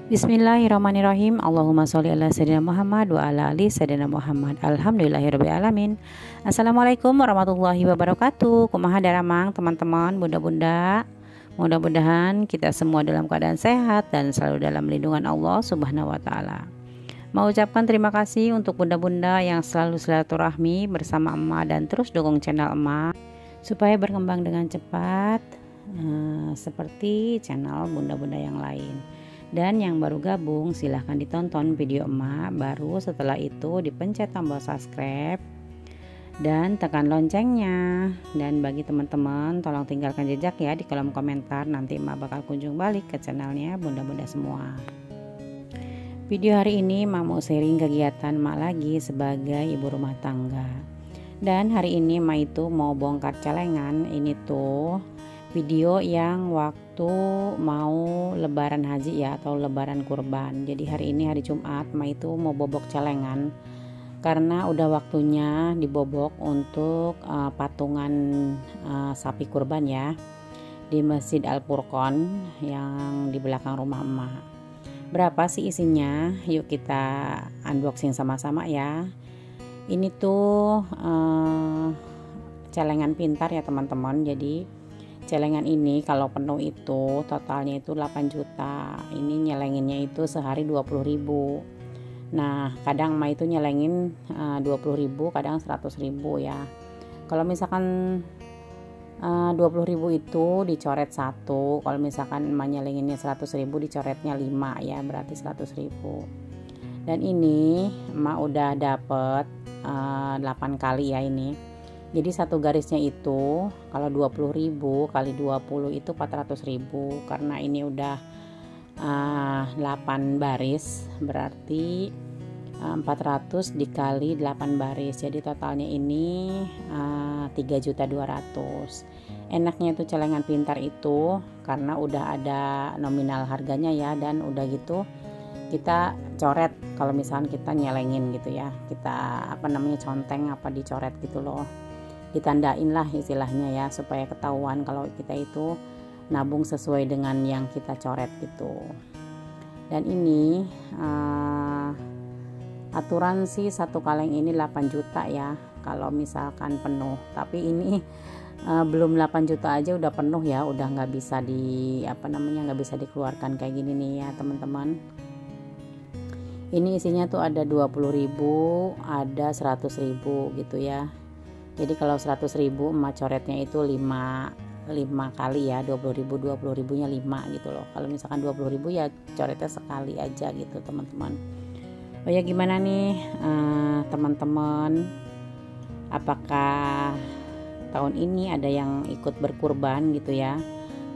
Bismillahirrahmanirrahim. Allahumma sholli ala sayyidina Muhammad wa ala ali sayyidina Muhammad. Alhamdulillahirabbil alamin. Assalamualaikum warahmatullahi wabarakatuh. Kumaha daramang teman-teman, bunda-bunda. Mudah-mudahan kita semua dalam keadaan sehat dan selalu dalam lindungan Allah Subhanahu wa taala. Mau ucapkan terima kasih untuk bunda-bunda yang selalu silaturahmi bersama emak dan terus dukung channel emak supaya berkembang dengan cepat seperti channel bunda-bunda yang lain. Dan yang baru gabung silahkan ditonton video emak, baru setelah itu dipencet tombol subscribe dan tekan loncengnya. Dan bagi teman-teman tolong tinggalkan jejak ya di kolom komentar, nanti emak bakal kunjung balik ke channelnya bunda-bunda semua. Video hari ini emak mau sharing kegiatan emak lagi sebagai ibu rumah tangga. Dan hari ini emak itu mau bongkar celengan. Ini tuh video yang waktu mau lebaran haji ya, atau lebaran kurban. Jadi hari ini hari Jumat emak itu mau bobok celengan karena udah waktunya dibobok untuk patungan sapi kurban ya di Masjid Al Furqon yang di belakang rumah emak. Berapa sih isinya? Yuk kita unboxing sama-sama ya. Ini tuh celengan pintar ya teman-teman. Jadi celengan ini kalau penuh itu totalnya itu 8 juta. Ini nyelenginnya itu sehari 20.000. Nah kadang emak itu nyelengin 20.000, kadang 100.000 ya. Kalau misalkan 20.000 itu dicoret 1, kalau misalkan emak nyelenginnya 100.000 dicoretnya 5 ya, berarti 100.000. Dan ini emak udah dapet 8 kali ya ini. Jadi satu garisnya itu kalau 20.000 kali 20 itu 400.000. Karena ini udah 8 baris berarti 400 dikali 8 baris. Jadi totalnya ini 3.200.000. Enaknya itu celengan pintar itu karena udah ada nominal harganya ya, dan udah gitu kita coret kalau misalkan kita nyelengin gitu ya. Kita conteng dicoret gitu loh. Ditandain lah istilahnya ya, supaya ketahuan kalau kita itu nabung sesuai dengan yang kita coret gitu. Dan ini aturan sih satu kaleng ini 8 juta ya kalau misalkan penuh. Tapi ini belum 8 juta aja udah penuh ya, udah nggak bisa nggak bisa dikeluarkan kayak gini nih ya teman-teman. Ini isinya tuh ada 20.000, ada 100.000 gitu ya. Jadi kalau 100.000 emak coretnya itu 5 kali ya, 20.000 nya 5 gitu loh. Kalau misalkan 20.000 ya coretnya sekali aja gitu teman-teman. Oh ya gimana nih teman-teman, apakah tahun ini ada yang ikut berkurban gitu ya?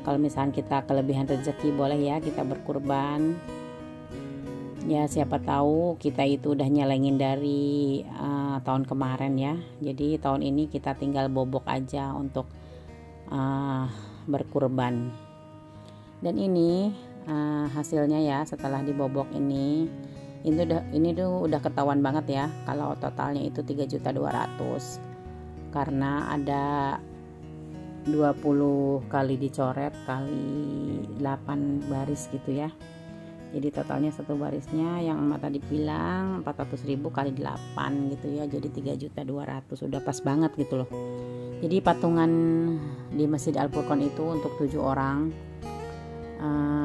Kalau misalkan kita kelebihan rezeki boleh ya kita berkurban. Ya siapa tahu kita itu udah nyelengin dari tahun kemarin ya. Jadi tahun ini kita tinggal bobok aja untuk berkurban. Dan ini hasilnya ya setelah dibobok ini tuh udah ketahuan banget ya kalau totalnya itu 3.200.000. Karena ada 20 kali dicoret kali 8 baris gitu ya. Jadi totalnya satu barisnya yang emak tadi bilang 400.000 kali 8 gitu ya, jadi 3.200.000, udah pas banget gitu loh. Jadi patungan di Masjid Al Furqon itu untuk 7 orang,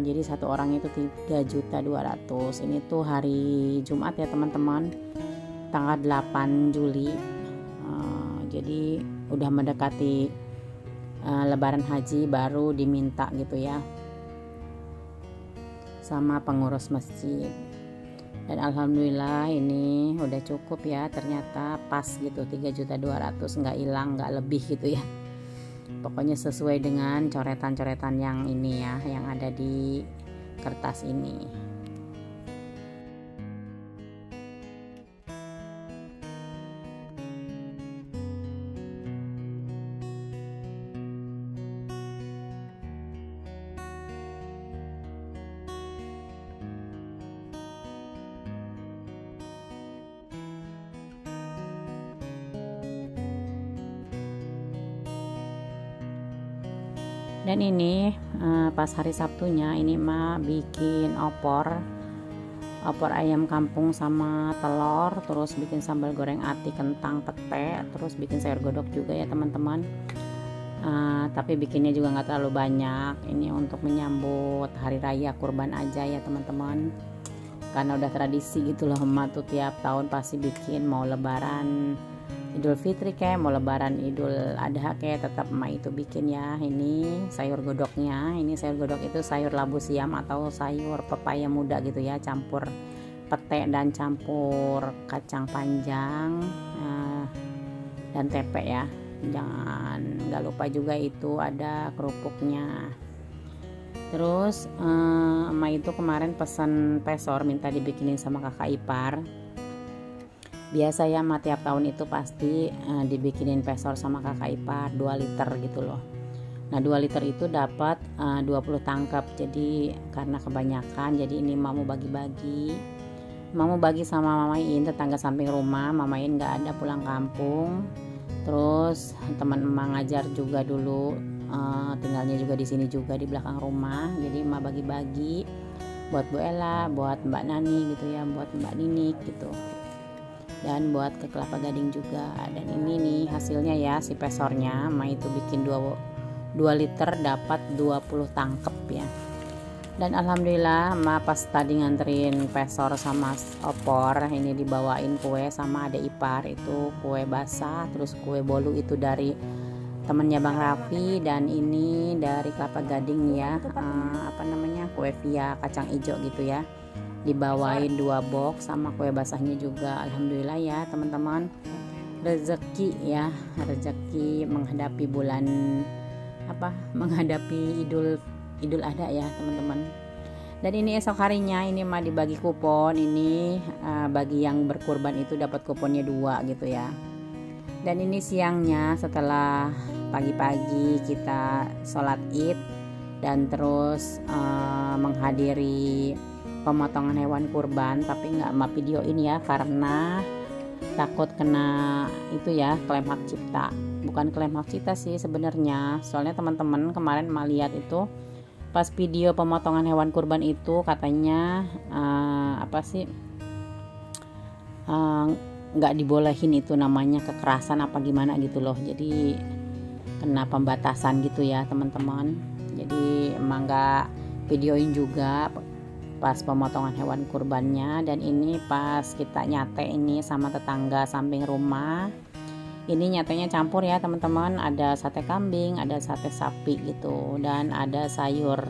jadi satu orang itu 3.200.000. Ini tuh hari Jumat ya teman-teman, tanggal 8 Juli. Jadi udah mendekati lebaran haji baru diminta gitu ya sama pengurus masjid. Dan alhamdulillah ini udah cukup ya, ternyata pas gitu 3.200.000, nggak hilang, nggak lebih gitu ya. Pokoknya sesuai dengan coretan-coretan yang ini ya, yang ada di kertas ini. Dan ini pas hari Sabtunya ini mah bikin opor ayam kampung sama telur, terus bikin sambal goreng ati kentang pete, terus bikin sayur godok juga ya teman-teman. Tapi bikinnya juga nggak terlalu banyak, ini untuk menyambut hari raya kurban aja ya teman-teman, karena udah tradisi gitu loh, emak tuh tiap tahun pasti bikin, mau lebaran Idul Fitri kayak mau lebaran Idul Adha kayak tetap emak itu bikin ya. Ini sayur godoknya, ini sayur godok itu sayur labu siam atau sayur pepaya muda gitu ya, campur pete dan campur kacang panjang dan tempe ya. Jangan nggak lupa juga itu ada kerupuknya. Terus emak itu kemarin pesan pesor, minta dibikinin sama kakak ipar. Biasa ya emak tiap tahun itu pasti dibikinin pesor sama kakak ipar 2 liter gitu loh. Nah 2 liter itu dapat 20 tangkap, jadi karena kebanyakan jadi ini emak mau bagi-bagi. Emak mau bagi sama Mamain, tetangga samping rumah. Mamain gak ada pulang kampung. Terus teman emak ngajar juga dulu, tinggalnya juga di sini juga di belakang rumah. Jadi emak bagi-bagi buat Bu Ella, buat Mbak Nani gitu ya, buat Mbak Ninik gitu, dan buat ke Kelapa Gading juga. Dan ini nih hasilnya ya, si pesornya emak itu bikin 2 liter dapat 20 tangkep ya. Dan alhamdulillah emak pas tadi nganterin pesor sama opor, ini dibawain kue sama adek ipar, itu kue basah, terus kue bolu itu dari temennya Bang Raffi, dan ini dari Kelapa Gading ya, kue via kacang hijau gitu ya, dibawain 2 box sama kue basahnya juga. Alhamdulillah ya teman-teman, rezeki ya, rezeki menghadapi bulan menghadapi Idul Adha ya teman-teman. Dan ini esok harinya ini mah dibagi kupon, ini bagi yang berkurban itu dapat kuponnya 2 gitu ya. Dan ini siangnya setelah pagi-pagi kita sholat id dan terus menghadiri pemotongan hewan kurban, tapi nggak emak videoin ya karena takut kena itu ya, klaim hak cipta. Bukan klaim hak cipta sih sebenarnya, soalnya teman-teman kemarin emak lihat itu pas video pemotongan hewan kurban itu katanya nggak dibolehin, itu namanya kekerasan apa gimana gitu loh, jadi kena pembatasan gitu ya teman-teman. Jadi emang nggak videoin juga pas pemotongan hewan kurbannya. Dan ini pas kita nyate ini sama tetangga samping rumah, ini nyatanya campur ya teman-teman, ada sate kambing, ada sate sapi gitu, dan ada sayur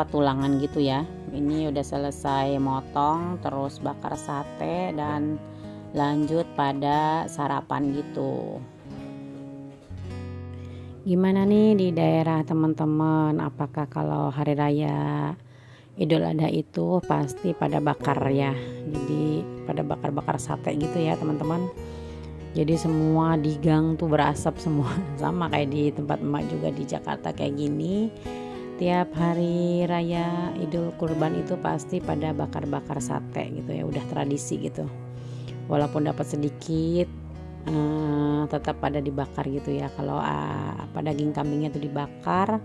tulangan gitu ya. Ini udah selesai motong, terus bakar sate dan lanjut pada sarapan gitu. Gimana nih di daerah teman-teman, apakah kalau hari raya Idul Adha itu pasti pada bakar ya, jadi pada bakar-bakar sate gitu ya teman-teman. Jadi semua di gang tuh berasap semua, sama kayak di tempat emak juga di Jakarta kayak gini. Tiap hari raya Idul Kurban itu pasti pada bakar-bakar sate gitu ya, udah tradisi gitu. Walaupun dapat sedikit tetap pada dibakar gitu ya. Kalau daging kambingnya tuh dibakar,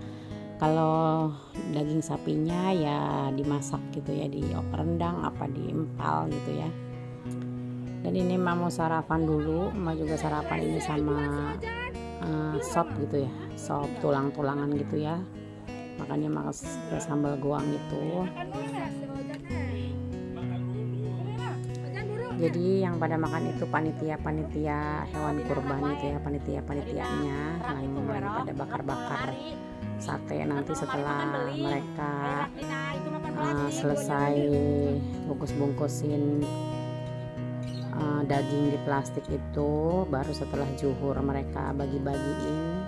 kalau daging sapinya ya dimasak gitu ya, di rendang apa diempal gitu ya. Dan ini emak mau sarapan dulu, emak juga sarapan ini sama sop gitu ya, sop tulang-tulangan gitu ya, makanya makan sambal goang gitu. Jadi yang pada makan itu panitia hewan kurban itu ya, panitianya yang pada bakar-bakar sate. Nanti setelah mereka selesai bungkus-bungkusin daging di plastik itu, baru setelah zuhur mereka bagi-bagiin.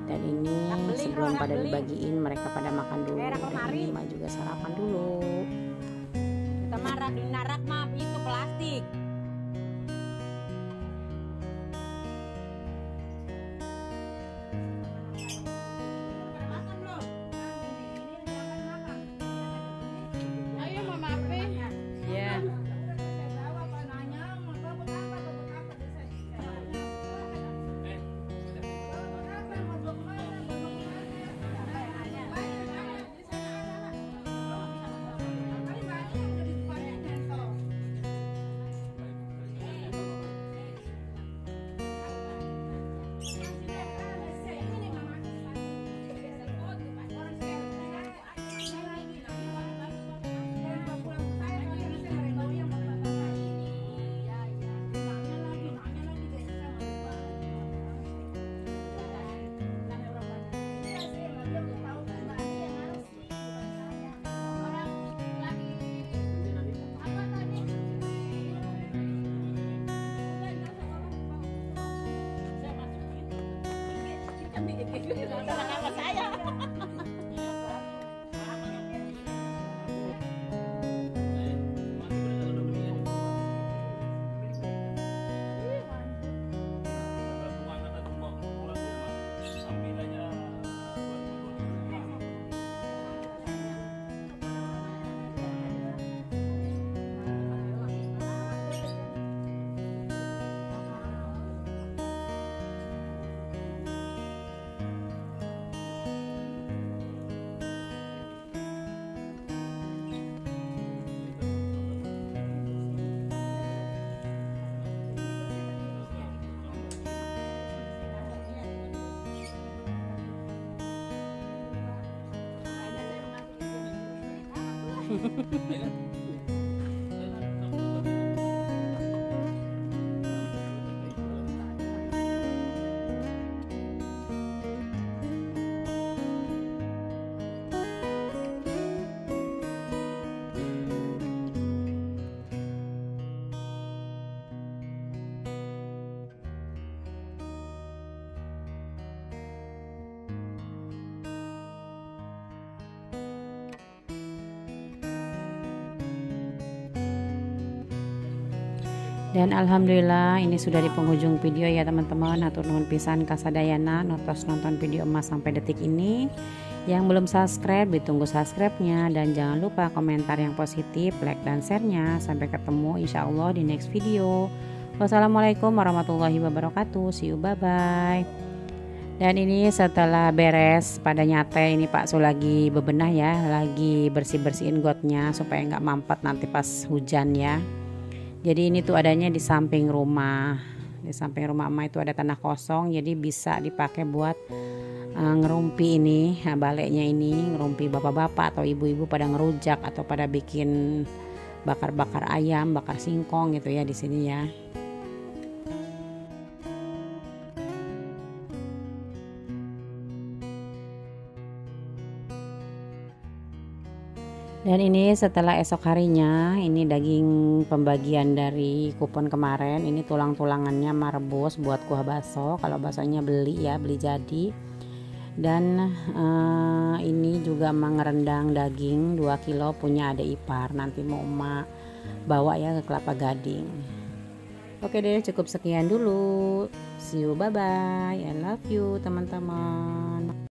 Dan ini sebelum pada dibagiin mereka pada makan dulu. Dan ini emak juga sarapan dulu. Kita marah di narak mah itu plastik. Ayo mama apa? Ya. Dan alhamdulillah ini sudah di penghujung video ya teman-teman. Hatur nuhun pisan kasadayana notos nonton video emas sampai detik ini. Yang belum subscribe ditunggu subscribe-nya, dan jangan lupa komentar yang positif, like dan share-nya. Sampai ketemu insya Allah di next video. Wassalamualaikum warahmatullahi wabarakatuh. See you, bye bye. Dan ini setelah beres pada nyate, ini Pak Su lagi bebenah ya, lagi bersih-bersihin gotnya supaya nggak mampet nanti pas hujan ya. Jadi ini tuh adanya di samping rumah. Di samping rumah emak itu ada tanah kosong, jadi bisa dipakai buat ngerumpi ini, baleknya ini, ngerumpi bapak-bapak atau ibu-ibu pada ngerujak atau pada bikin bakar-bakar ayam, bakar singkong gitu ya di sini ya. Dan ini setelah esok harinya, ini daging pembagian dari kupon kemarin. Ini tulang-tulangannya merebus buat kuah bakso. Kalau baksonya beli ya, beli jadi. Dan ini juga mengerendang daging 2 kilo punya adik ipar. Nanti mau emak bawa ya ke Kelapa Gading. Oke deh, cukup sekian dulu. See you, bye bye. I love you teman-teman.